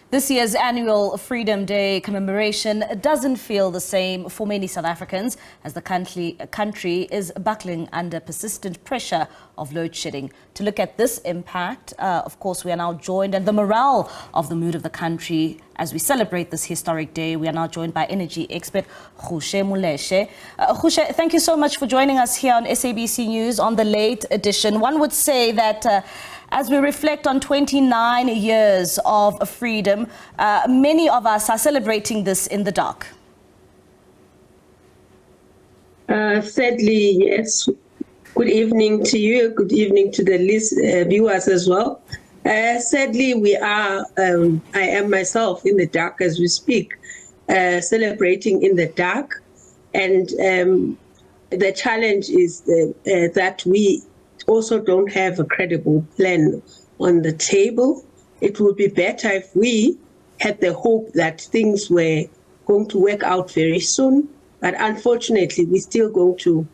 This year's annual Freedom Day commemoration doesn't feel the same for many South Africans as the country is buckling under persistent pressure of load shedding. To look at this impact, of course, we are now joined, and the morale of the mood of the country as we celebrate this historic day. We are now joined by energy expert Ruse Moleshe. Ruse, thank you so much for joining us here on SABC News on the late edition. One would say that as we reflect on 29 years of freedom, many of us are celebrating this in the dark. Sadly, yes. Good evening to you. Good evening to the viewers as well. Sadly, we are, I am myself in the dark as we speak, celebrating in the dark. And the challenge is that we also don't have a credible plan on the table. It would be better if we had the hope that things were going to work out very soon. But unfortunately, we're still going to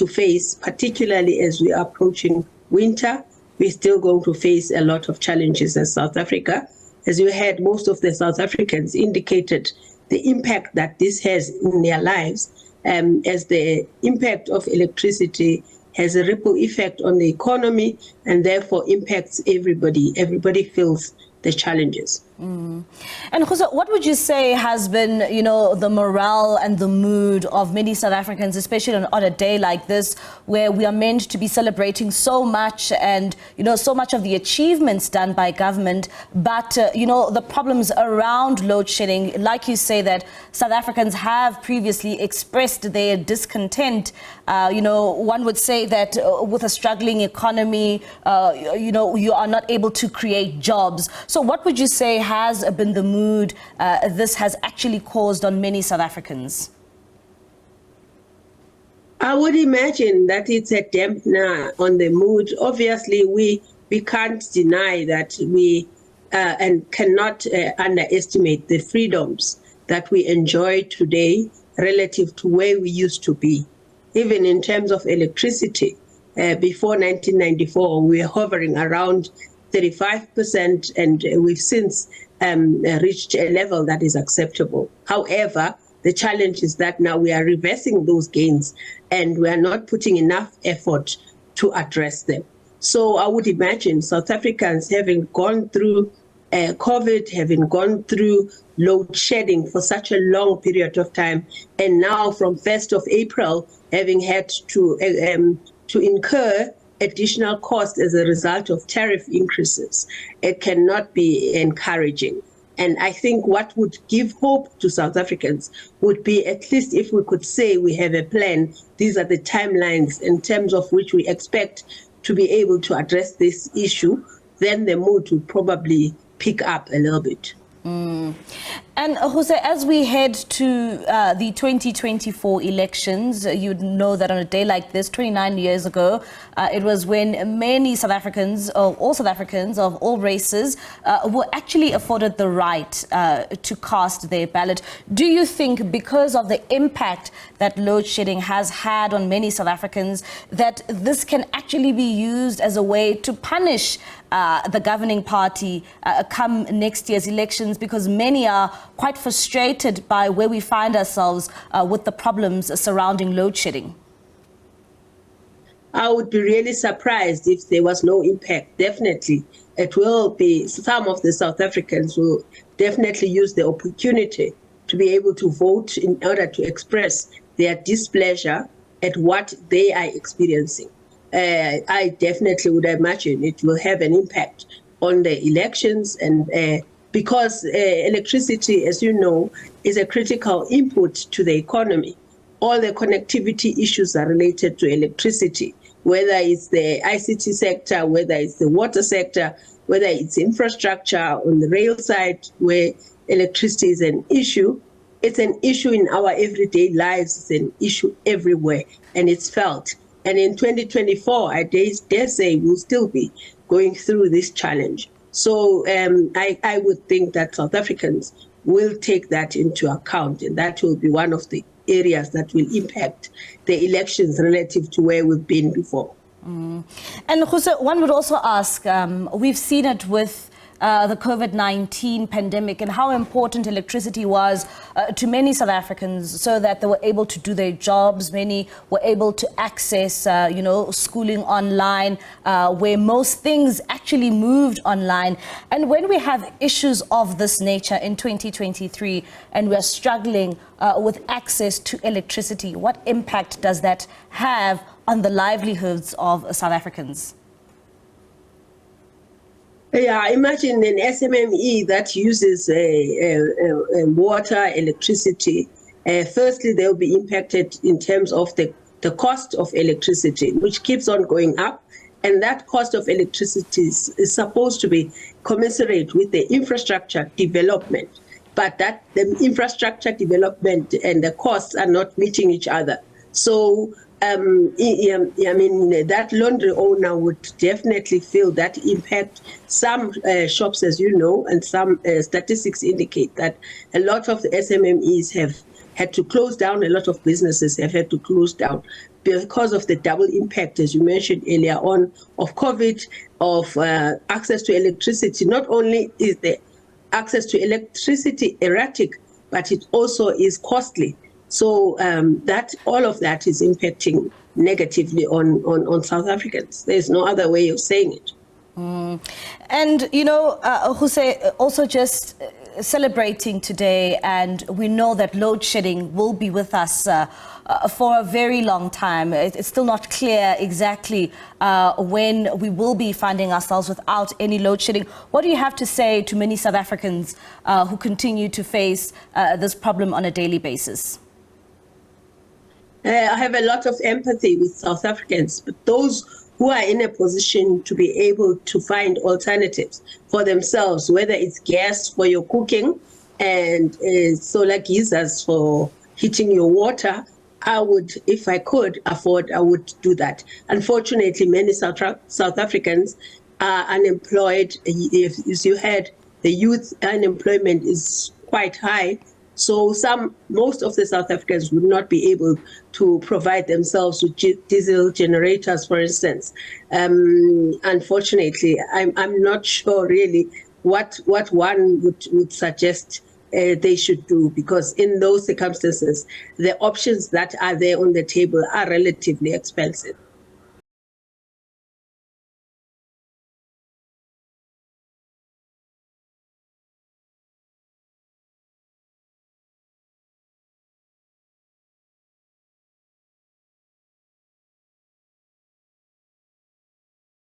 face, particularly as we are approaching winter, we're still going to face a lot of challenges as South Africa. As you heard, most of the South Africans indicated the impact that this has in their lives, as the impact of electricity has a ripple effect on the economy and therefore impacts everybody. Everybody feels the challenges. And Ruse, what would you say has been, the morale and the mood of many South Africans, especially on a day like this, where we are meant to be celebrating so much and, so much of the achievements done by government, but, the problems around load shedding, like you say, that South Africans have previously expressed their discontent. One would say that with a struggling economy, you are not able to create jobs. So what would you say has been the mood this has actually caused on many South Africans? I would imagine that it's a dampener on the mood. Obviously, we can't deny that we and cannot underestimate the freedoms that we enjoy today relative to where we used to be. Even in terms of electricity, before 1994, we were hovering around 35%, and we've since reached a level that is acceptable. However, the challenge is that now we are reversing those gains and we are not putting enough effort to address them. So I would imagine South Africans having gone through COVID, having gone through load shedding for such a long period of time, and now from 1st of April, having had to incur additional costs as a result of tariff increases, it cannot be encouraging. And I think what would give hope to South Africans would be, at least if we could say we have a plan, these are the timelines in terms of which we expect to be able to address this issue, then the mood would probably pick up a little bit. And Ruse, as we head to the 2024 elections, you'd know that on a day like this, 29 years ago, it was when many South Africans, or all South Africans of all races, were actually afforded the right to cast their ballot. Do you think, because of the impact that load shedding has had on many South Africans, that this can actually be used as a way to punish the governing party come next year's elections, because many are quite frustrated by where we find ourselves with the problems surrounding load shedding? I would be really surprised if there was no impact. Definitely, it will be. Some of the South Africans will definitely use the opportunity to be able to vote in order to express their displeasure at what they are experiencing. I definitely would imagine it will have an impact on the elections, and because electricity, as you know, is a critical input to the economy. All the connectivity issues are related to electricity, whether it's the ICT sector, whether it's the water sector, whether it's infrastructure on the rail side where electricity is an issue. It's an issue in our everyday lives. It's an issue everywhere, and it's felt. And in 2024, I dare say we'll still be going through this challenge. So I would think that South Africans will take that into account, and that will be one of the areas that will impact the elections relative to where we've been before. And Ruse, one would also ask, we've seen it with the COVID-19 pandemic and how important electricity was to many South Africans so that they were able to do their jobs. Many were able to access, schooling online, where most things actually moved online. And when we have issues of this nature in 2023 and we're struggling with access to electricity, what impact does that have on the livelihoods of South Africans? Yeah, imagine an SMME that uses water, electricity. Firstly, they'll be impacted in terms of the cost of electricity, which keeps on going up. And that cost of electricity is supposed to be commensurate with the infrastructure development. But that the infrastructure development and the costs are not meeting each other. So, that laundry owner would definitely feel that impact. Some shops, as you know, and some statistics indicate that a lot of the SMMEs have had to close down. A lot of businesses have had to close down because of the double impact, as you mentioned earlier on, of COVID, of access to electricity. Not only is the access to electricity erratic, but it also is costly. So that all of that is impacting negatively on South Africans. There's no other way of saying it. And, Ruse, also just celebrating today, and we know that load shedding will be with us for a very long time. It's still not clear exactly when we will be finding ourselves without any load shedding. What do you have to say to many South Africans who continue to face this problem on a daily basis? I have a lot of empathy with South Africans, but those who are in a position to be able to find alternatives for themselves, whether it's gas for your cooking and solar geysers for heating your water, I would, if I could afford, I would do that. Unfortunately, many South Africans are unemployed. As you heard, the youth unemployment is quite high. So most of the South Africans would not be able to provide themselves with diesel generators, for instance. Unfortunately, I'm not sure really what one would suggest they should do, because in those circumstances, the options that are there on the table are relatively expensive.